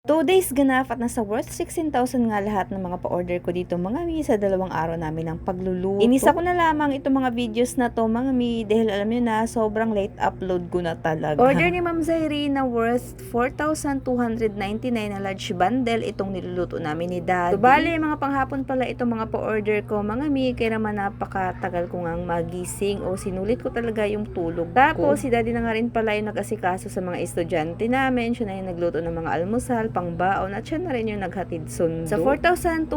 2 days ganap at nasa worth 16,000 nga lahat ng mga pa-order ko dito mga mi sa 2 araw namin ng pagluluto. Inisa ko na lamang itong mga videos na to mga mi dahil alam nyo na sobrang late upload ko na talaga. Order ni Ma'am Zairi na worth 4,299 na large bundle itong niluluto namin ni Daddy. So, bale mga panghapon pala itong mga pa-order ko mga mi kaya naman napakatagal ko ngang magising o sinulit ko talaga yung tulog ko. Tapos si Daddy na nga rin pala yung nag-asikaso sa mga estudyante namin. Siya na yung nagluto ng mga almusal, pangbaon at siya na rin yung naghatid sundo. Sa 4,299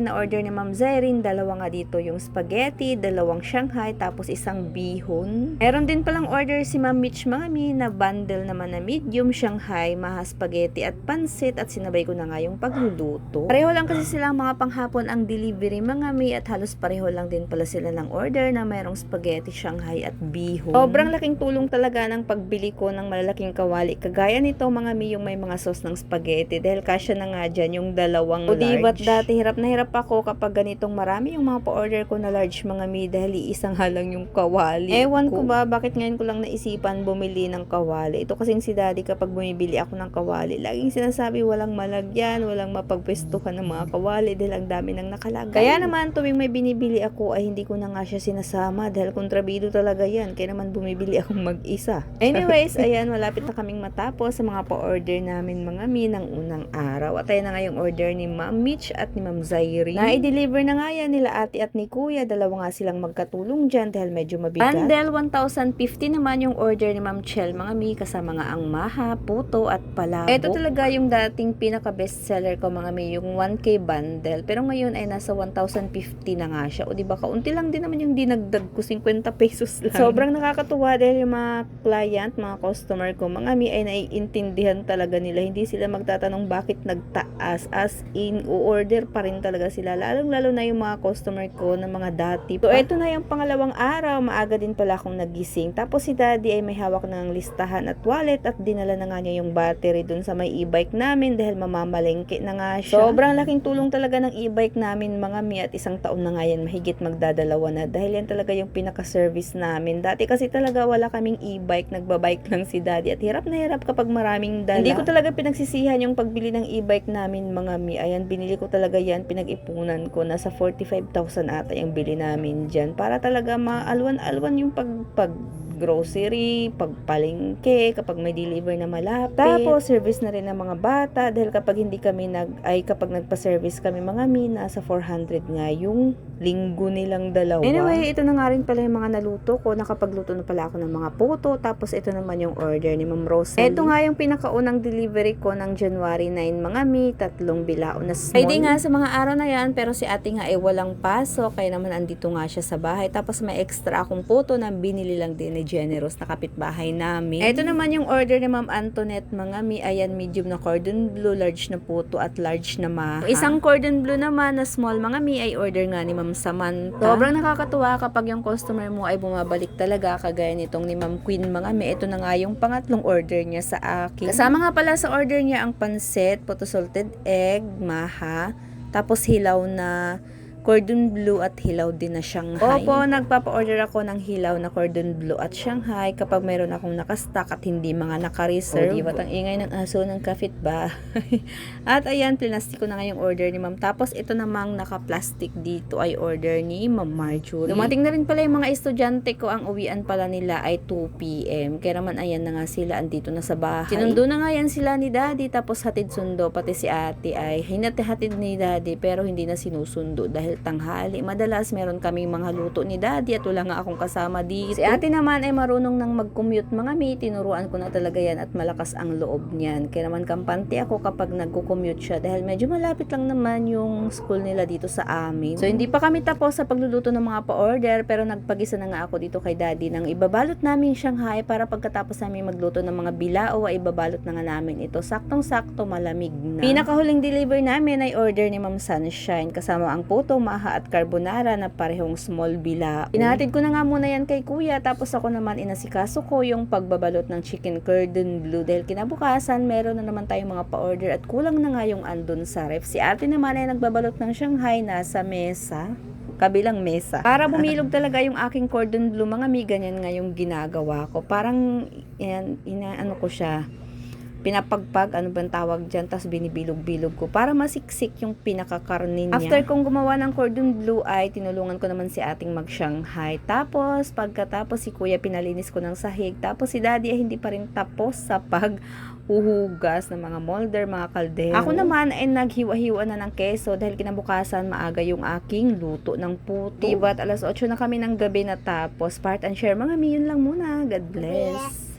na order ni Ma'am Zairin, dalawa nga dito yung spaghetti, dalawang Shanghai, tapos isang bihon. Meron din palang order si Ma'am Mitch Mami na bundle naman na medium Shanghai, maha spaghetti at pansit at sinabay ko na nga yung pagluluto. Pareho lang kasi silang mga panghapon ang delivery mga mi at halos pareho lang din pala sila ng order na mayroong spaghetti, Shanghai at bihon. Sobrang laking tulong talaga ng pagbili ko ng malalaking kawali. Kagaya nito mga mi yung may mga sauce ng spaghetti dahil kasya na nga dyan yung dalawang large. O diba't dati hirap na hirap ako kapag ganitong marami yung mga pa-order ko na large mga mi dahil iisang halang yung kawali. Ewan ko ba bakit ngayon ko lang naisipan bumili ng kawali. Ito kasing si Daddy kapag bumibili ako ng kawali, laging sinasabi walang malagyan, walang mapagpwestuhan ng mga kawali dahil ang dami nang nakalagay. Kaya naman tuwing may binibili ako ay hindi ko na nga siya sinasama dahil kontrabido talaga yan. Kaya naman bumibili akong mag-isa. Anyways, ayan, malapit na kaming matapos sa mga pa-order namin mga mi ng unang araw. At ayan na nga yung order ni Ma'am Mitch at ni Ma'am Zairi. Na-deliver na nga yan nila ate at ni Kuya. Dalawa nga silang magkatulong dyan dahil medyo mabigat. Bundle 1,050 naman yung order ni Ma'am Chel mga mi kasama nga ang maha, puto at palabok. Ito talaga yung dating pinaka bestseller ko mga mi, yung 1K bundle. Pero ngayon ay nasa 1,050 na nga siya. O diba kaunti lang din naman yung dinagdag ko, 50 pesos lang. Sobrang nakakatuwa dahil yung mga client, mga customer ko mga mi ay naiintindihan talaga nila. Hindi sila magtatanong bakit nagtaas, as in order pa rin talaga sila, lalong-lalo na yung mga customer ko na mga dati pa. So eto na yung pangalawang araw, maaga din pala akong nagising, tapos si Daddy ay may hawak ng listahan at wallet at dinala na nga niya yung battery dun sa may e-bike namin dahil mamamalengke na nga siya. Sobrang laking tulong talaga ng e-bike namin mga mi at isang taon na nga yan, mahigit magdadalawa na dahil yan talaga yung pinaka-service namin. Dati kasi talaga wala kaming e-bike, nagbabike lang si Daddy at hirap na hirap kapag maraming dala. Hindi ko talaga pinagsisihan yung pagbili ng e-bike namin mga mi. Ayan, binili ko talaga yan, pinag-ipunan ko. Nasa 45,000 ata yung bili namin dyan. Para talaga maalwan-alwan yung pag grocery, pagpalengke, kapag may deliver na malapit. Tapos, service na rin ng mga bata dahil kapag hindi kami kapag nagpa-service kami mga mi, nasa 400 nga yung linggo nilang dalawa. Anyway, ito na nga rin pala yung mga naluto ko. Nakapagluto na pala ako ng mga puto. Tapos, ito naman yung order ni Ma'am Rosalie. Ito nga yung pinakaunang delivery ko ng January 9 mga mi, 3 bilao na small. Ay di nga sa mga araw na yan, pero si ate nga ay walang pasok, kaya naman andito nga siya sa bahay. Tapos may extra akong puto na binili lang din ni Generous na kapitbahay namin. Ito naman yung order ni Ma'am Antoinette mga mi, ayan, medium na cordon bleu, large na puto at large na maha. Isang cordon bleu naman na small mga mi ay order nga ni Ma'am Samantha. Sobrang nakakatuwa kapag yung customer mo ay bumabalik talaga, kagaya nitong ni Ma'am Queen mga mi. Ito na nga yung pangatlong order niya sa akin. Kasama nga pala sa order niya ang pansit, puto salted egg, maha, tapos hilaw na cordon bleu at hilaw din na Shanghai. Opo, nagpapa-order ako ng hilaw na cordon bleu at Shanghai kapag mayroon akong nakastock at hindi mga naka-reserve. O, di ba't ang ingay ng aso ng kapitbahay? At ayan, plastiko na nga yung order ni Ma'am. Tapos ito namang naka-plastic dito ay order ni Ma'am Marjorie. Dumating na rin pala yung mga estudyante ko, ang uwian pala nila ay 2 PM. Kaya naman ayan na nga sila, andito na sa bahay. Sinundo na nga yan sila ni Daddy, tapos hatid sundo, pati si ate ay hinati-hatid ni Daddy pero hindi na sinusundo dahil tanghali. Madalas meron kaming mga luto ni Daddy at wala nga akong kasama dito. Si ate naman ay marunong nang mag-commute mga mi, tinuruan ko na talaga yan at malakas ang loob niyan. Kaya naman kampante ako kapag nagko-commute siya dahil medyo malapit lang naman yung school nila dito sa amin. So hindi pa kami tapos sa pagluluto ng mga pa-order pero nagpagisa na nga ako dito kay Daddy nang ibabalot namin Shanghai para pagkatapos namin magluto ng mga bilao ay ibabalot na nga namin ito. Saktong-sakto, malamig na. Pinakahuling deliver namin ay order ni Ma'am Sunshine kasama ang puto, maha at carbonara na parehong small bilao. Inahatid ko na nga muna yan kay Kuya, tapos ako naman inasikaso ko yung pagbabalot ng chicken cordon bleu dahil kinabukasan meron na naman tayong mga pa-order at kulang na nga yung andun sa ref. Si ate naman ay nagbabalot ng Shanghai nasa mesa, kabilang mesa. Para bumilog talaga yung aking cordon bleu mga mi, ganyan nga yung ginagawa ko. Parang inaano ko siya, pinapagpag, ano bang tawag dyan, tapos binibilog-bilog ko para masiksik yung pinakakarne niya. After kong gumawa ng cordon bleu ay tinulungan ko naman si ating mag-Shanghai. Tapos pagkatapos si kuya pinalinis ko ng sahig. Tapos si daddy ay hindi pa rin tapos sa paghuhugas ng mga molder, mga kaldero. Ako naman ay naghiwa-hiwa na ng keso dahil kinabukasan maaga yung aking luto ng puto. Diba at alas 8 na kami ng gabi natapos. Part and share mga mi, yun lang muna. God bless.